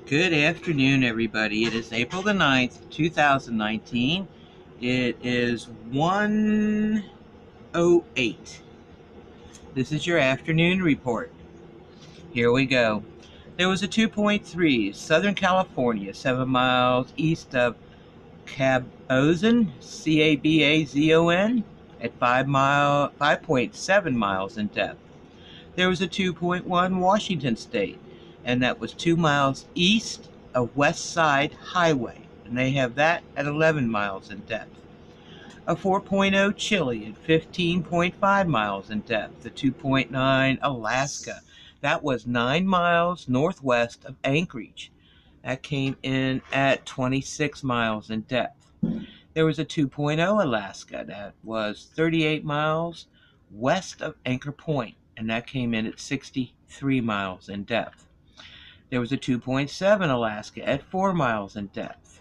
Good afternoon, everybody. It is April the 9th, 2019. It is 1:08. This is your afternoon report. Here we go. There was a 2.3, Southern California, 7 miles east of Cabazon, Cabazon, at 5.7 miles in depth. There was a 2.1 Washington State, and that was 2 miles east of West Side Highway, and they have that at 11 miles in depth. A 4.0 Chile at 15.5 miles in depth. The 2.9 Alaska, that was 9 miles northwest of Anchorage. That came in at 26 miles in depth. There was a 2.0 Alaska that was 38 miles west of Anchor Point, and that came in at 63 miles in depth. There was a 2.7 Alaska at 4 miles in depth.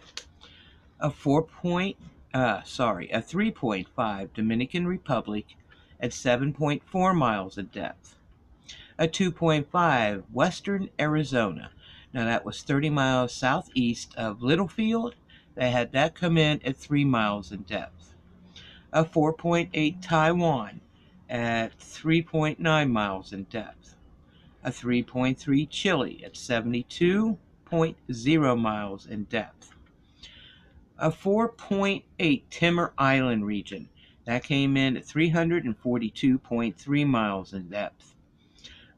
A 3.5 Dominican Republic at 7.4 miles in depth. A 2.5 Western Arizona. Now that was 30 miles southeast of Littlefield. They had that come in at 3 miles in depth. A 4.8 Taiwan at 3.9 miles in depth. A 3.3 Chile at 72.0 miles in depth. A 4.8 Timor Island region. That came in at 342.3 miles in depth.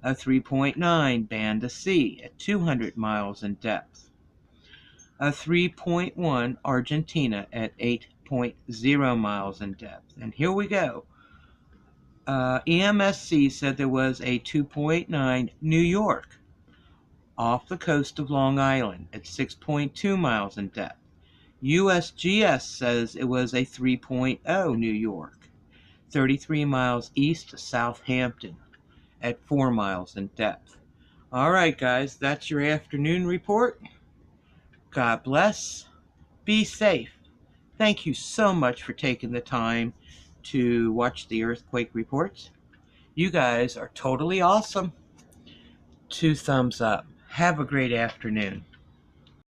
A 3.9 Banda Sea at 200 miles in depth. A 3.1 Argentina at 8.0 miles in depth. And here we go. EMSC said there was a 2.9 New York off the coast of Long Island at 6.2 miles in depth. USGS says it was a 3.0 New York, 33 miles east of Southampton at 4 miles in depth. All right, guys, that's your afternoon report. God bless. Be safe. Thank you so much for taking the time to watch the earthquake reports. You guys are totally awesome. 2 thumbs up. Have a great afternoon.